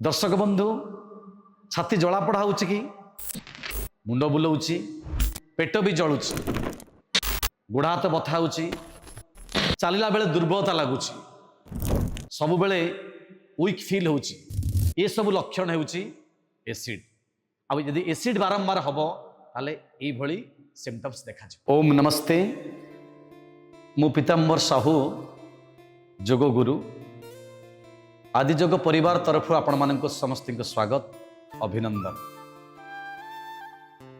दर्शक बंधु छाती जलापड़ा हो कि मुंड बुलाऊँ पेट भी जलुची गोड़ हाथ बथा हो चलला बेले दुर्बलता लगुच सब बेले वीक फील हो सब लक्षण हो एसिड आदि एसिड बारंबार हम ताले ये सिम्पटम्स देखा। ओम नमस्ते मु पीताम्बर साहू जोग गुरु आदि जोग परिवार तरफ आपण मानक समस्त स्वागत अभिनंदन।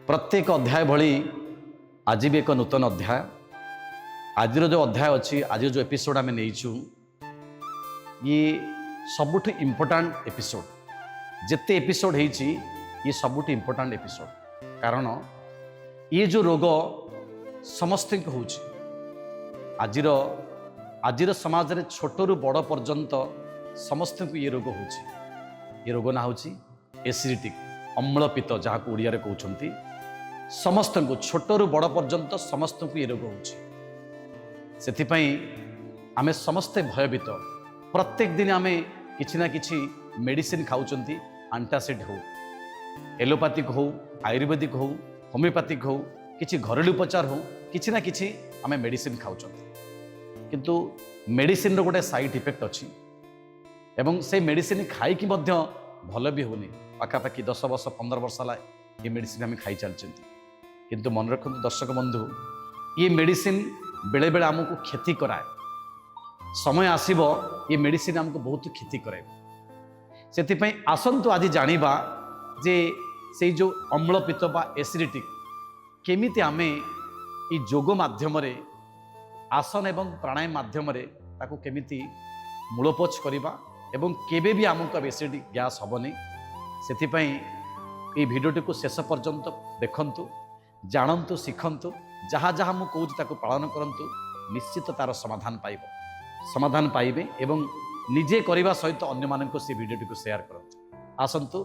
प्रत्येक अध्याय भली आज भी एक नूतन अध्याय आज जो अध्याय अच्छी आज जो एपिसोड आम नहीं ये सबुठ इम्पोर्टाट एपिसोड जिते एपिसोड होती ये सबुठ इम्पोर्टाट एपिसोड कारण ये जो रोग समस्त हो आजिर समाज रे छोटू बड़ पर्यंत समस्त को ये रोग हो रोग ना हूँ एसिडिटी अम्लपित्त जहाँ को ओडिया कहते समस्त को छोटू बड़ पर्यंत समस्त को ये रोग हो आमे समस्ते भयभीत प्रत्येक दिन आमे किछि ना किछि मेडिसिन खाऊं आंटासिड हो एलोपैथिक हो आयुर्वेदिक हो होमियोपैथिक हो किछि घरेलू उपचार हो किछि ना किछि आमे मेडिसिन खाऊं किंतु मेडिसिन रो गोटे साइड इफेक्ट अच्छी एवं से मेडिसिन खाई कि भल भी होनी पाखापाखि 10 वर्ष 15 वर्ष है ये मेडिसिन आम खाई चलते किंतु मन रखु दर्शक बंधु ये मेडिसिन बेले बेले आमको क्षति कराए समय आसीबो ये मेडिसिन आमको बहुत क्षति कराए से आसंतु आज जानिबा जे से जो अम्लपित्त बा एसिडिटी केमिति आमे ये जोग माध्यम आसन एवं प्राणायाम माध्यम ताको केमिति मूलपोछ करवा एवं केबे भी आमको एसिड गैस हेनी से ये भिडियोटी को शेष पर्यंत देखंतु जानंतु शिखंतु जहाँ जहाँ मुझे कहूँ ताको पालन करंतु निश्चित तार समाधान पाइबे एवं निजे करने सहित अन्य मानक से भिडियोटी को शेयर करंतु। आसंतु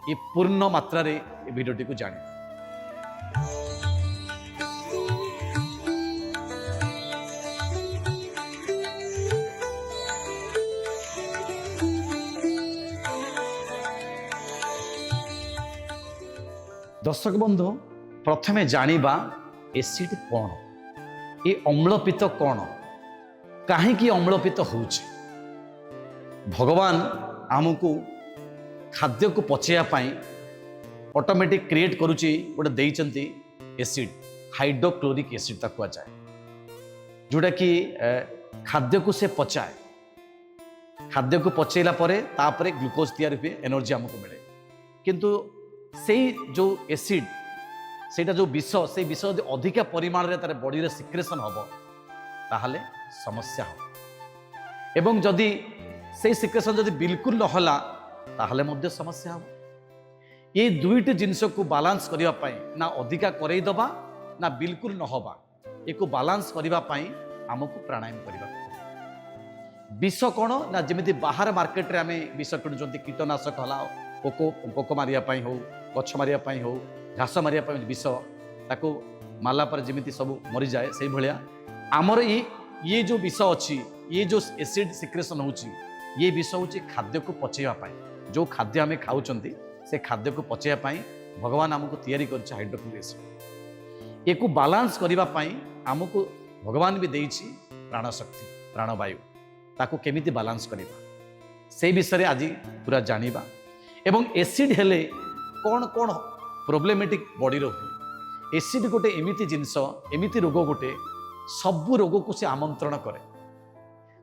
ये पूर्ण मात्रा रे ये भिडियोटी को जानिबा। दर्शक बंधु प्रथमे जानिबा एसिड कौन ये अम्लपित्त कौन कहीं अम्लपित्त हो भगवान आमको खाद्य को पचेया ऑटोमेटिक क्रिएट करुच्ची गोटे देइचंती एसिड हाइड्रोक्लोरिक एसिड ताकू जाए जोटा कि खाद्य को से पचाए खाद्य को पचेला परे तापरे ग्लूकोज तैयार हुए एनर्जी आमको मिले किंतु से जो एसिड सेटा जो विष से विष यदि अधिका परिमाण रे तार बॉडी रे सिक्रेशन हम ताहले समस्या हो एवं जदि से सिक्रेशन जदि बिल्कुल नहला ताहले मध्य समस्या हो ये दुईटी जिनस को बालांस करिवा पाई ना अधिका करई दबा ना बिल्कुल नहबा एको बालांस करिवा पाई हमको प्राणायाम करिवा विष कौन ना जमिति बाहर मार्केट रे आमे विष किणुचंती कीटनाशक हला पोक मारिया पाई हो गछ मारिया हो घास मारिया विष ताको माला पर जमिति सब मरी जाए से भलिया आमर ये जो विष अच्छी ये जो एसिड सिक्रेशन होची ये विष होची खाद्य को पचेवा पाई जो खाद्य आमे खाउचंती से खाद्य को पचेवा पाई भगवान आमको तैयारी करछि हाइड्रोक्लोरिक एसिड एको बालांस करिवा पाई आमको भगवान भी देइछि प्राणशक्ति प्राणवायु ताको केमिति बालांस करिवा से विषय आज पूरा जानिबा एवं एसिड हेले कौन कौन प्रोब्लेमेटिक बॉडी हुए एसिड गोटे एमिति जिनस एमिति रोग गोटे सबू रोग को से आमंत्रण करे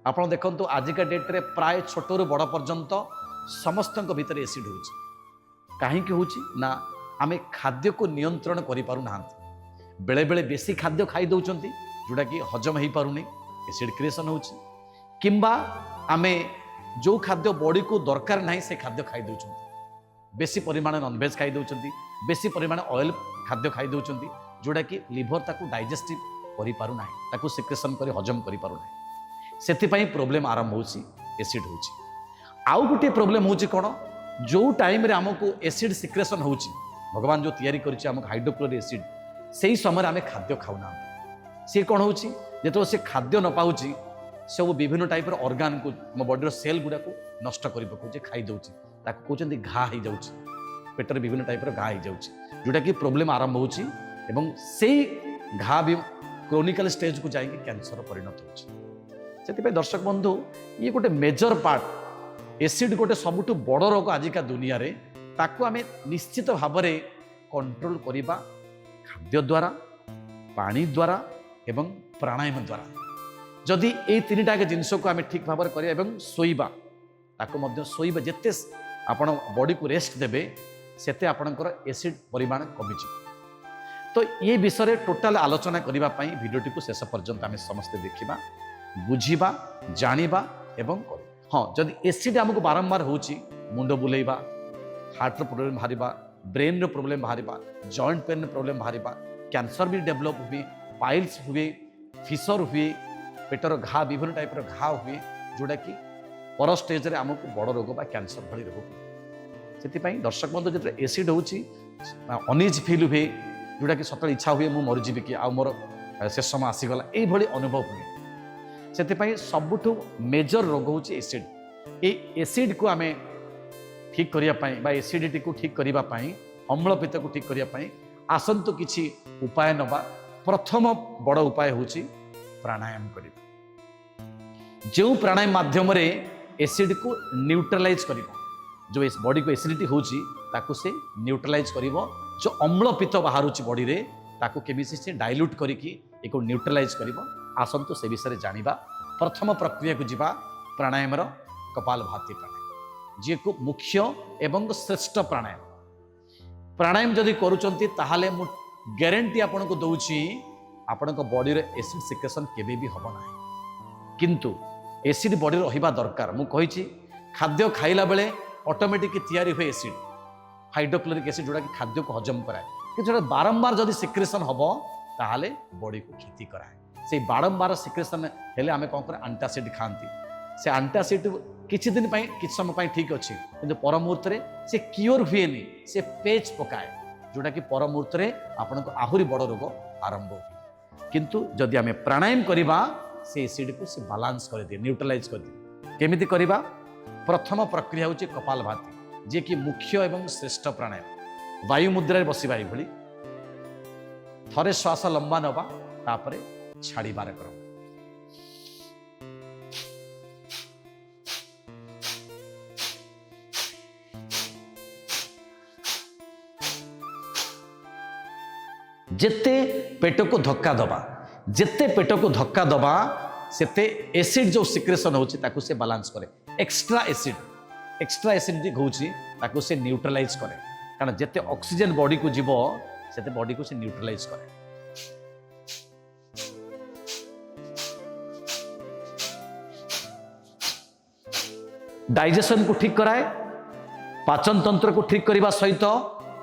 आप देखो आजिका डेट रे प्राय छोटू बड़ पर्यंत समस्त भीतर एसिड हो कहीं ना आम खाद्य को नियंत्रण करूना बेले बेले बेसी खाद्य खाई दौरान जोटा कि हजम हो पारुनी एसिड क्रिएशन हो किंबा आमे जो खाद्य बॉडी को दरकार नहीं से खाद्य खाई दौरान बेसी परिमाण नॉनवेज खाई दौरान बेसी परिमाण ऑयल खाद्य खाई दौरान जोटा कि लिवर ताकू डाइजेस्टिव करि पारु नाही ताकू सिक्रेशन करी हजम करि पारु नाही सेति प्रोब्लेम आरंभ होची एसिड होची आउ गोटे प्रोब्लेम होची कोन जो टाइम रे हमको एसिड सिक्रेशन होची भगवान जो तैयारी करिछि हमको हाइड्रोक्लोरिक एसिड सेही समय आमे खाद्य खाउना से कोन होची जेतो से खाद्य न पाउची सब विभिन्न टाइप ऑर्गन को मो बॉडी सेल गुडा को नष्ट कर खाई दौची ताको कहते घा हो जाऊँगी पेटर विभिन्न टाइप घा हो जाऊँगी जोटा कि प्रोब्लेम आरंभ होची एवं से घा भी क्रोनिकल स्टेज को जाइए कैंसर परिणत हो दर्शक बंधु ये गोटे मेजर पार्ट एसिड गोटे सबुठ बड़ रोग आजिका दुनिया रे ताको आमे निश्चित भाव में कंट्रोल करवा खाद्य द्वारा पानी द्वारा एवं प्राणायाम द्वारा जदि ये तीन टाक जिनस को आम ठीक भाव में शोवा ताको शोवा जिते आपण बॉडी को रेस्ट देवे सेते आपणकर एसिड परिमाण कमिज तो ये विषय टोटाल आलोचना करने भिडियोटी को शेष पर्यंत आम समस्ते देखा बुझा जाना एवं हाँ जदि एसिड आमको बारंबार होची मुंड बुलेवा हार्ट प्रोब्लेम बाहर ब्रेन प्रोब्लेम बाहर जॉइंट पेन प्रोब्लेम बाहर कैंसर भी डेवलप हुए पाइल्स हुए फिशर हुए पेटर घा विभिन्न टाइप घा हुए जोड़ा कि पर स्टेज रे आमको बड़ रोग बा कैंसर भली रोग से दर्शक बंधु जो एसिड होची अनइज फिल हुए जोड़ा कि सतत इच्छा हुए मुझे मरीजी कि आ मोर शेष समय आसीगला ये अनुभव हुए से सबुठ मेजर रोग हूँ एसिड ये एसिड को आम ठीक करने एसिडिटी को ठीक करने अम्लपित्त को ठीक करने आसतु किसी उपाय नवा प्रथम बड़ उपाय हूँ प्राणायाम करना जो प्राणायाम माध्यम एसिड को न्यूट्रलाइज कर जो इस बॉडी को एसिडिटी होची ताकू से न्यूट्रलाइज कर जो अम्लपित्त बाहर बॉडी रे ताकू केमिसी से डाइल्यूट करिकी एको न्यूट्रलाइज करिवो आसंतु से विषय जानिबा प्रथम प्रक्रिया को जीवा प्राणायाम कपालभाति प्राणायाम जी को मुख्य एवं श्रेष्ठ प्राणायाम जदि करूचंती ताहाले मु ग्यारंटी आपन को दउची आपन को बॉडी रे एसिड सिक्रेशन केबे भी हबो नाही किंतु एसिड बॉडी रहिबा दरकार मु कहिची खाद्य खाइला बेले ऑटोमेटिक तैयारी हुए एसिड हाइड्रोक्लोरिक एसिड जोड़ा कि खाद्य को हजम कराए कि बारंबार जदि सिक्रेशन हम ताहले बॉडी को क्षति कराए से बारंबार सिक्रेशन हेले आमे कौन कर एंटासिड खाती से एंटासिड किछि दिन किछि समय ठीक अच्छे कि पर मुहूर्त से क्योर हुए से पेच पकाए जोटा कि पर मुहूर्त आपन को आहरी बड़ रोग आरंभ हुए किंतु जदि आमे प्राणायाम करवा से एसिड को से बालांस कर दिए न्यूट्रलाइज कर दिए केमिति करवा प्रथम प्रक्रिया हूँ कपालभाति जे कि मुख्य एवं श्रेष्ठ प्राणायाम वायु मुद्रा बसवा ये थरे श्वास लंबा नवा तापरे छाड़बार क्रम जेते पेट को धक्का दबा जेते पेट को धक्का दबा सेते एसिड जो सिक्रेशन होची से बालांस करे एक्स्ट्रा एसिड होची ताकू से न्यूट्रलाइज करे कारण जेते ऑक्सीजन बॉडी को जीव सेते बॉडी को से न्यूट्रलाइज करे डाइजेशन को ठीक कराए पाचन तंत्र को ठीक करने सहित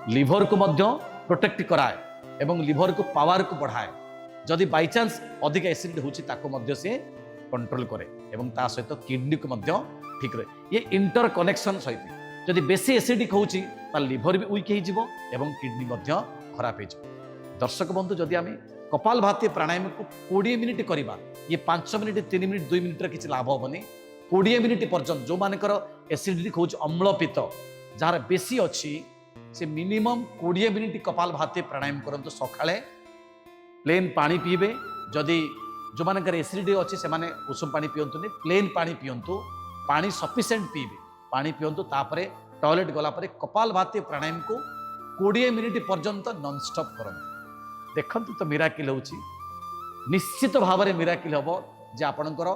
लिवर को मध्य प्रोटेक्ट कराए एवं लिवर को पावर को बढ़ाए जदि बाई चांस अधिक एसिड होची ताको मध्य से कंट्रोल करे एवं ता सहित किडनी को मध्य ठीक रहे ये इंटर कनेक्शन सहित जदि बेसी एसिडिक होची ता लिवर भी वीक हो एवं किडनी मध्य खराब हो दर्शक बंधु जदि आम कपालभाति प्राणायाम को 20 मिनिट करवा ये 5 मिनिट 3 मिनिट 2 मिनिट किसी लाभ हेनी 20 मिनिट पर्यंत जो मानकर एसिडिक हो अम्लपित्त जार बेसी अच्छी से मिनिमम 20 मिनिट कपालभाति प्राणायाम करंतु सकाळे प्लेन पानी पीबे जदि जो मानकर एसिडिटी अच्छी से माने उषुम पानी पियंतुनी प्लेन पानी पियंतु पानी सफिशिएंट पीबे पानी पियंतु तापरे टॉयलेट गला परे कपालभाति प्राणायाम को 20 मिनिट पर्यंत नॉन स्टॉप करंतु देखंतु तो मिराकिल होची निश्चित भाव में मिराकिल हम जे आपणकर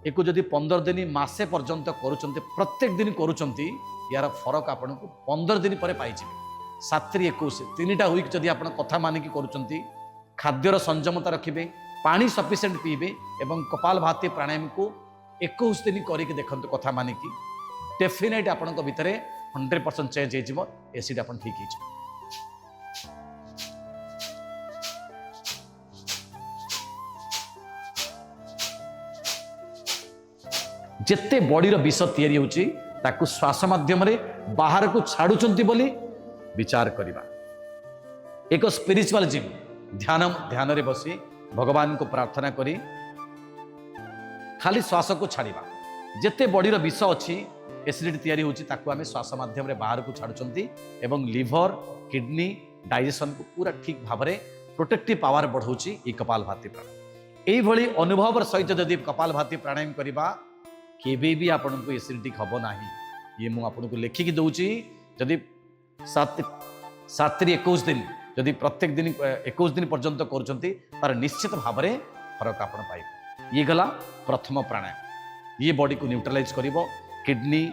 एको जदि 15 दिन मासे पर्यंत करूचंती प्रत्येक दिन करूचंती यार फरक आपन को 15 दिन पर पाइजिबे 7 21 तीनटा वीक जदि आपन कथा मानिकी करूचंती खाद्यर संयमता रखिबे पानी सफिशिएंट पीबे एवं कपालभाति प्राणायाम को 21 दिन करके देखंतु कथा मानिकी डेफिनेट आपन को भितरे 100% चेंज हो जिवो एसिड आपन ठीक हो जिवो जेते बॉडी रो विष तैयारी होची ताकू श्वास माध्यम रे बाहर को छाड़ुचंती बोली विचार करिबा एक स्पिरिचुअल जिम ध्यान रे बसी भगवान को प्रार्थना करी खाली श्वास को छाड़िबा जेते बॉडी रो विष अच्छी एसिडिटी तैयारी होची ताकू आमे श्वास माध्यम रे बाहर को छाडुचंती एवं लिवर किडनी डाइजेशन को पूरा ठीक भाव में प्रोटेक्टिव पावर बढ़ाऊँगी ये कपालभाति प्राणायाम। यही अनुभव सहित जदि कपालभाति प्राणायाम करवा केबे भी आपन को एसिडिटी हम ना। ये मुझे आपको लिखिकी दूची जदि 7 ରୁ 21 दिन जदि प्रत्येक दिन 21 दिन पर्यंत करुँच तार निश्चित भाव में फरक आप पाइबे। ये गला प्रथम प्राणायाम। ये बॉडी को न्यूट्रलाइज करिवो किडनी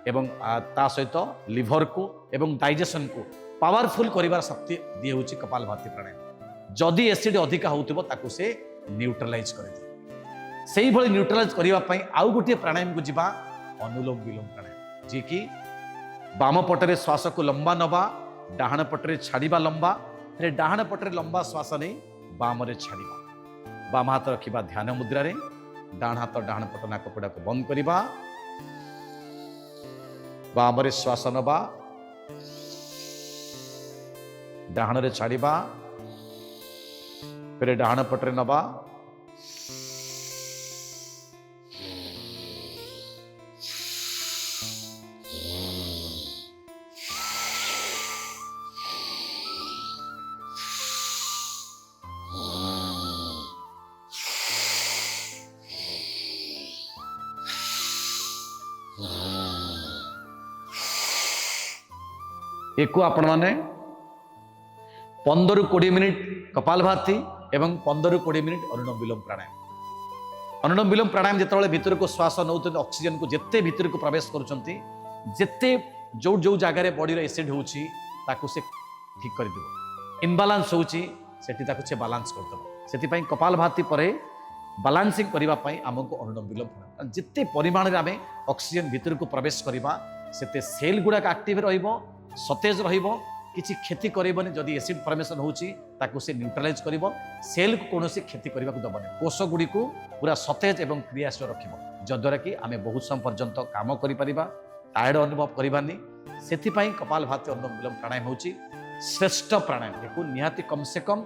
एवं ता सहित लिवर को एवं डाइजेशन को पावरफुल करिवार शक्ति दिए होची कपालभाति प्राणायाम। जदि एसिड अधिक होउतिबो ताकू से न्यूट्रलाइज कर दिए। सेही भली न्यूट्रलाइज करिवा पई आउ गोटे प्राणायाम को जिबा अनुलोम विलोम प्राणायाम, जे कि बाम पटरे श्वास को लंबा नबा, डाहाण पटरे छाड़िबा लंबा, फिर डाहाण पटरे लंबा श्वास नहीं बाम रे छाड़िबा। बाम हाथ रखिबा ध्यान मुद्रा रे, डाहाण हाथ डाहाण पट नाकपड़ा को बंद करिबा, बाम रे श्वास नबा, डाहाण रे छाड़िबा, फिर डाहाण पटरे नबा, एको आपण माने 15 ରୁ 20 मिनिट कपालभाति एवं 15 ରୁ 20 मिनिट अनुलोम विलोम प्राणायाम। अनुलोम विलोम प्राणायाम जिते भीतर को श्वास नौ ऑक्सीजन को जिते भीतर को प्रवेश करुँच जिते जो जो जगार बॉडी एसिड होची ताकू से ठीक कर देबो। इनबालांस होची सेठी ताकू से बालांस कर देबो। सेति पई कपालभाति परे बालांसिंग करिवा पई हमको अनुलोम विलोम प्राणायाम जिते परिमाण रे आमे ऑक्सीजन भीतर को प्रवेश करिबा सेते सेल गुडा एक्टिव रहिबो, सतेज रहिबो, किछि क्षति करबनी। जदि एसिड फॉर्मेशन होची ताकू से न्यूट्रलाइज करिबो, सेल को कोनोसी क्षति करबा को दबने, कोष गुडी को पूरा सतेज एवं क्रियाशील रखिबो, जद्वारा कि आमे बहुत समय पर्यंत काम करि परिबा, टायर्ड अनुभव करिबानी। सेति पई कपालभाति अनुलोम विलोम प्राणायाम होची श्रेष्ठ प्राणायाम। एको निहाती कम से कम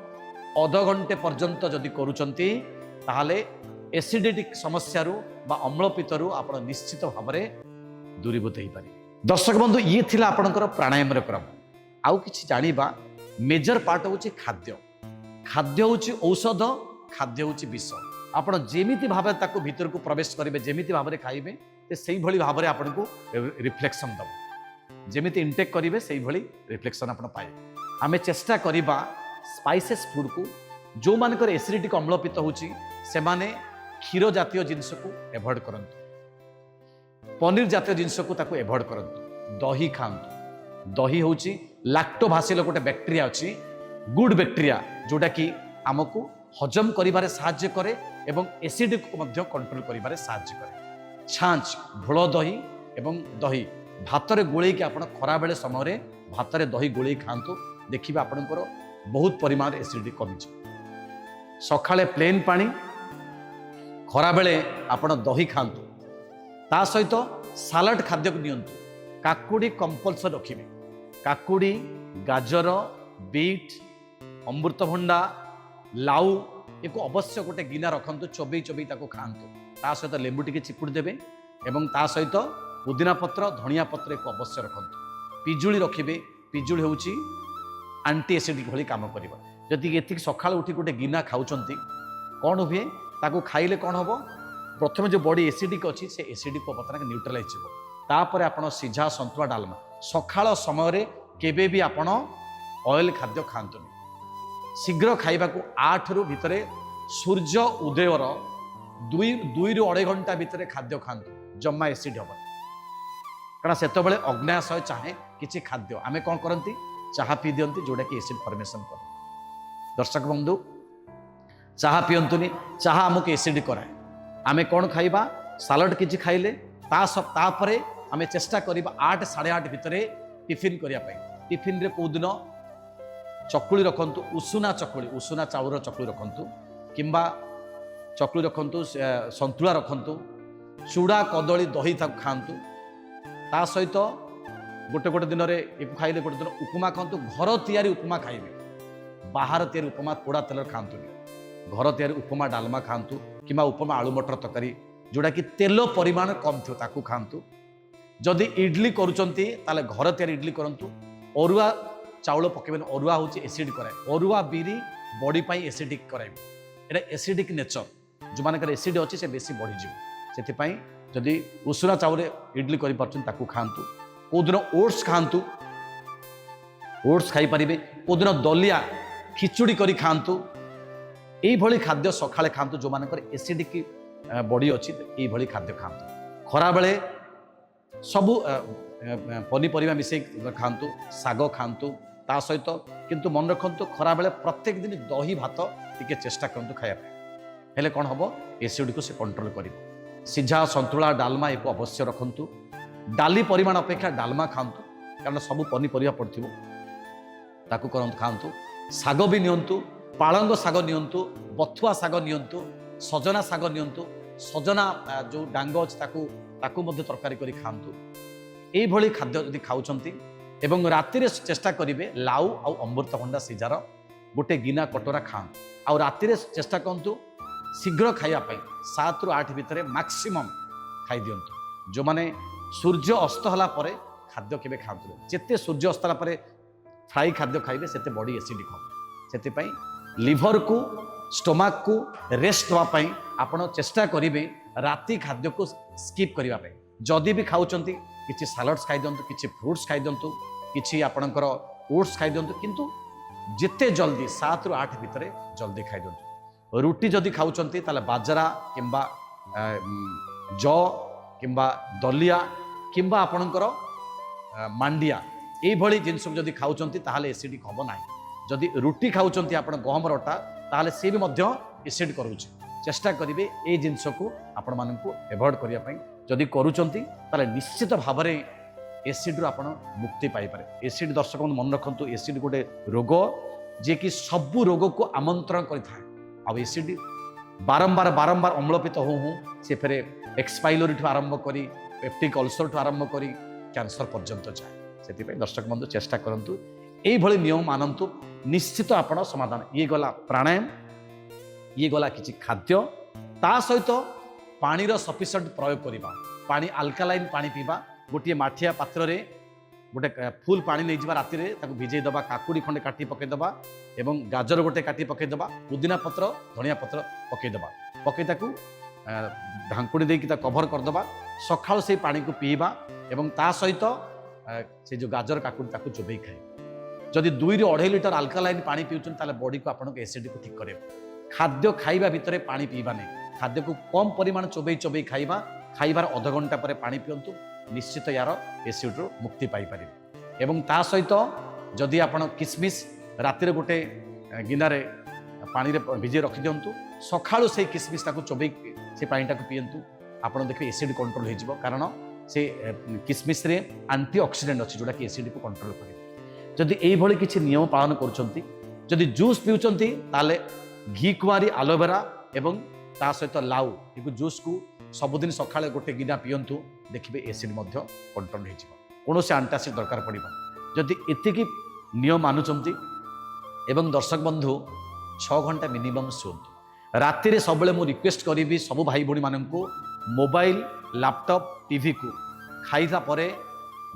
आधा घंटे पर्यंत जदि करूचंती ताहाले एसिडिटी समस्या रु बा अम्लपित्त रु आपण निश्चित भाव में दूरीभूत हो पारे। दर्शक बंधु ये थिला आपणकर प्राणायाम क्रम। आउ किछि जानिबा मेजर पार्ट होची खाद्य। खाद्य होची औषध, खाद्य होची विष। आपण जेमिति भाव ताको भीतर को प्रवेश करिवे, जेमिति भाव में खाइबे ते सेही भली भाव में आपण को रिफ्लेक्शन दब। जेमिति इंटेक करिवे सेही भली रिफ्लेक्शन आपण पाइबे। आमे चेष्टा करिबा स्पाइसेस फूड को जो मानकर एसिडिटी को अम्लपित्त होची से माने क्षीर जातीय जिनिस को एवॉइड करंतु, पनीर जातीय जिनिस को ताको एवॉइड करंतु, दही खांतु। दही होची लैक्टोबासिल गोटे बैक्टेरिया अच्छी, गुड बैक्टेरिया जोटा कि आमको हजम करिबारे साहाय्य करे एवं एसिड को मध्य कंट्रोल करिबारे साहाय्य करे। छांच, घोल दही एवं दही भात रे गोळेई कि आपण खरा बेले समय रे भात रे दही गोळेई खांतु, देखिबा आपनकर बहुत परिमाण एसिडिटी कमी छ। सकाळे प्लेन पानी, खरा बेले आपण दही खांतु, ता सहित सालाड खाद्य को नियंतु। काकुड़ी कंपलसरी रखिबे, काकुड़ी, गाजर, बीट, अमृतभंडा, लाउ एको अवश्य गोटे गिना रखंतु, चोबई चोबई ताको खांतु। ता सहित लेंबू टिके चिपुड़ देबे एवं ता सहित पुदीना पत्र, धनिया पत्र एको अवश्य रखंतु। पिजुली रखिबे, पिजुली होउची एंटी एसिडिक भली काम करिबा। जदि एतिक सकाळ उठी गोटे गिना खाउचंती कोन हुए ताको खाइले कोन हबो, प्रथम जो बॉडी एसिडिक अच्छी से एसिडिक पतना न्यूट्रलाइज हो। तापर आपण सिझा संतुला डालमा सकाळ समय रे केबे भी आपण ऑयल खाद्य खांतुनी। शीघ्र खाइबा को 8 रु भितरे सूर्य उदयर 2 ରୁ 2.5 घंटा भितरे खाद्य खांतु, जम्मा एसिड हबो। कारण सेतबेले अग्नाशय चाहे किछि खाद्य आमे कोन करंती चाहा पी दियंती जोटा कि एसिड फॉर्मेशन कर। दर्शक बंधु चाहा पियंतुनी, चाहा हमको एसिड कराए। आमे कौन खाइबा, सालाड किछि खाइले तापरे आमे चेष्टा करिबा 8 साढ़े 8 भितरे टिफिन करिया पई। टिफिन रे को दिन चकुली रखंतु, उषुना चकुली, उषुना चाउर चकुली रखंतु, किंबा चकुली रखंतु, संतुला रखंतु, चूड़ा कदली दही ताक खांतु। ता सहित गोटे गोटे दिन रे खाइले गोटे दिन उपमा खांतु। घर तैयारी उपमा खाइबे, बाहर तैयारी उपमा पोड़ा तेल खांतुनी। घर तैयारी उपमा डालमा खांतु, किंबा उपमा आलू मटर तरकारी जोड़ा कि तेल परिमाण कम थो ताकू खांतु। जदि इडली करूचंती ताले घर तैयारी इडली करंतु अरुआ चाउल पकेबेन अरुआ होची एसिड कराए अरुआ बिरी बॉडी पाई एसिडिक कराए एटा एसिडिक नेचर जो मानकर एसिड अछि से बेसी बढ़ी जीव सेति पाई जदि उसुना चाउल इडली करि परछन ताकू खांतु कोदिन ओट्स खांतु ओट्स खाई परिबे कोदिन दलिया खिचुड़ी करी खांतु एई भली खाद्य सखाळे खांतु जो मानकर एसिडिक बॉडी अछि एई भली खाद्य खांतु खरा बेले सबु पनीपरिया मिसे खांतु साग खांतु ता सहित किंतु मन रखंतु खरा बेले प्रत्येक दिन दही भात टिके चेष्टा करंतु खाया हेले कोन हबो एसिड को से कंट्रोल करिवो सिझा संतुला डालमा एको अवश्य रखंतु डाली परिमाण अपेक्षा डालमा खांतु कारण सबु पनीपरिया पड़थिवो ताकू करंतु खांतु साग भी नियंतु पालंग साग नियंतु बथुआ साग नियंतु सजना साग नियंतु सजना जो डांग अछि ताकू मध्य तरकारी करी खांतु एई भली खाद्य यदि खाउचंती एवं राति रे चेष्टा करिवे लाउ आ अमृतभंडा सिजार गोटे गिना कटोरा खांतु आ राति रे चेष्टा करंतु शीघ्र खाइया पाई 7 ରୁ 8 भितर मैक्सिमम खाई दियंतु जो माने सूर्य अस्त होला परे खाद्य केबे खांतु जेते सूर्य अस्त होला परे फ्राई खाद्य खाइबे सेते बॉडी एसिडिक हो सेते पाई लिवर को स्टोमक को रेस्ट दवा पाई आपण चेष्टा करिवे राति खाद्य को स्किप करिवा पाई जदि भी खाउचंती किछि सैलड्स खाइ दियंतु किछि फ्रूट्स खाइ दियंतु किछि आपणकर ओट्स खाइ दियंतु किंतु जेते जल्दी 7 ରୁ 8 भितर जल्दी खाइ दियंतु रुटी जदि खाउचंती ताले बाजरा किंबा जौ किंबा दलिया किंबा आपणकर मांडिया एई भली जिनस जदि खाउचंती ताहाले एसिडिक हबो नाही जदि रुटी खाउचंती आपण गहम रटा ताहाले से भी मध्य एसिड करूची चेष्टा करिवे ए जिनस को आपण मानकु एवॉइड करिया पई जदि करूचंती ताहाले निश्चित भाबरे एसिड रु आपण मुक्ति पाई पारे एसिड दर्शक मन रखंतु एसिड गोटे रोग जे कि सब रोग को आमंत्रण करिथाय आ एसिड बारंबार बारंबार अम्लपित हो से फेरे एक्सपाइलोरी ठू आरंभ करी पेप्टिक अल्सर ठू आरंभ करी कैंसर पर्यंत जाए से दर्शक बंधु चेष्टा करंतु एई भली नियम मानंतु निश्चित आपण समाधान ये गला प्राणायाम ये गला किछि खाद्य ता सहित पानी रो सफिशिएंट प्रयोग करिबा पानी अल्कालाइन पानी पीबा गोटे माठिया पात्र रे गोटे फुल पानी नहीं जावा राति रे ताकू भिजै दबा काकुड़ी खंडे काटी पके दबा एवं गाजर गोटे काटी पके दबा पुदीना पत्र धनिया पत्र पके दबा पके ताकू ढांकुड़ी देकी ता कवर कर दबा सखाळ से पानी को पीबा एवं ता सहित से जो गाजर काकुड़ी ताकू चोबई खाए जदि 2 ରୁ 2.5 लिटर अल्कालाइन पानी पिउचन ताले बॉडी को आपन एसिड को ठीक करे खाद्य खाइबा भितरे पानी पीबा नहीं खाद्य को कम परिमाण चोबई चोबई खाइबा खाइबार आधा घंटा पर पानी पियंतु निश्चित यार एसिड रू मुक्ति पाई पारे एवं ता सहित जदि आपण किसमिस राति रे गोटे गिनारे पानी रे भिजे रखि दियंतु सखाळु से किसमिस ताकू चोबई से पानी टाकू पियंतु आपण देखबे एसिड कंट्रोल हो जिवो कारण से किसमिस रे एंटीऑक्सीडेंट अछि जोडा कि एसिड को कंट्रोल करे जदि एई भली किछि नियम पालन करचंती जदि जूस पिउचंती ताले घी कुआरी एलोवेरा एवं ता सहित लाउ एको जूस को सबुदिन सकाळे गोटे गिना पियंतु देखिबे एसिड मध्य कंट्रोल हो जिवो कोनोसे एंटासिड दरकार पड़िबो जदि एतिकी नियम मानुचंती एवं दर्शक बंधु 6 घंटा मिनिमम सुंतु राति रे सबले मु रिक्वेस्ट करिवि सब भाई भणी माननकु मोबाइल लैपटॉप टीवी को खाइला परे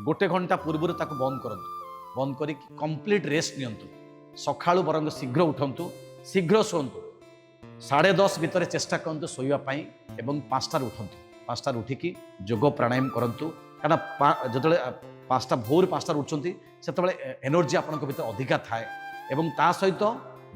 गोटे घंटा पूर्व ताकू बंद करंतु बंद करी कंप्लीट रेस्ट नियंतु सकाळु बरंग शीघ्र उठंतु शीघ्र सोंतु 10:30 भितर चेष्टा करंतु सोइबा पई एवं 5टार उठंतु 5टार उठिकी जोग प्राणायाम करंतु कारण जतले 5टा भोर 5टार उठचंती सेतबेले एनर्जी आपनक भितर अधिका थाए एवं ता सहित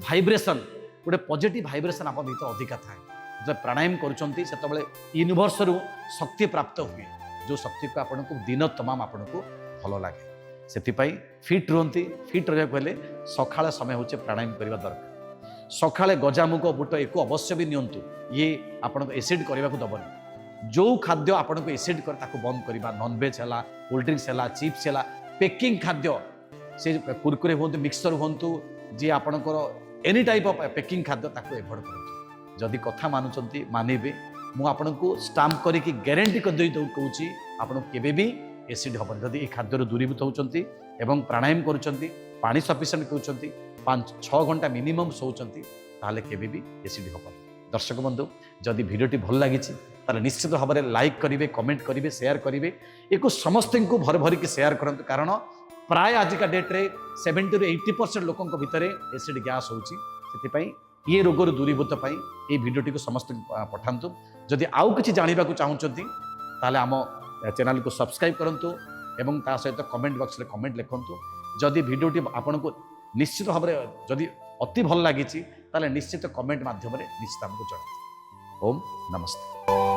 वाइब्रेशन गोटे पॉजिटिव वाइब्रेशन आप भीतर अधिका थाए जब प्राणायाम करुचंती सेतबेले यूनिवर्स रु शक्ति प्राप्त हुए जो शक्ति को आपनको दिन तमाम आपनको भल लगे से फिट रुहंती फिट रहिबा हेले सकाळ समय होचे प्राणायाम करबा दरकार सकाळे गजामुग बुट एको अवश्य भी नियंतु ये आपनको एसिड करबा को दबनी जो खाद्य आपनको एसिड कर ताको बंद करबा नॉन वेज हला कोल्ड ड्रिंक्स हला चिप्स हला पैकिंग खाद्य से कुरकुरे होंतु मिक्सचर होंतु जे आपनकर एनी टाइप ऑफ पैकिंग खाद्य ताको एवॉइड करंतु जदि कथा मानुचंती मानिबे मु आपनको स्टाम्प करी कि गारंटी कर दई दउ कहूची आपन केबे भी एसिड हबन जदि ए खाद्य रो दूरीभूत होचंती एवं प्राणायाम करूचंती पानी सफिशिएंट पिउचंती 5-6 घंटा मिनिमम सोचंती ताले केबे भी एसिड हबन दर्शक बंधु जदि वीडियोटी भल लागिछि ताले निश्चित भाव में लाइक करेंगे, कमेंट करेंगे, शेयर करेंगे। एक समस्त को भर भरिक शेयर करूँ, कारण प्राय आजिका डेट्रे 70 ରୁ 80% लोकों भितर एसिड गैस होची। ये रोगर दूरीभूत ये भिडियोटी को समस्त पठातु। जदि आउ किसी जानवा चाहते ताले आम चैनल को सब्सक्राइब करूँ एवं ता सहित कमेंट बॉक्स में कमेंट लिखुँ। जदि भिडियोटी आपन को निश्चित भाव में जदि अति भल लगी निश्चित कमेंट माध्यम निश्चित आमको जनातु। ओम नमस्ते।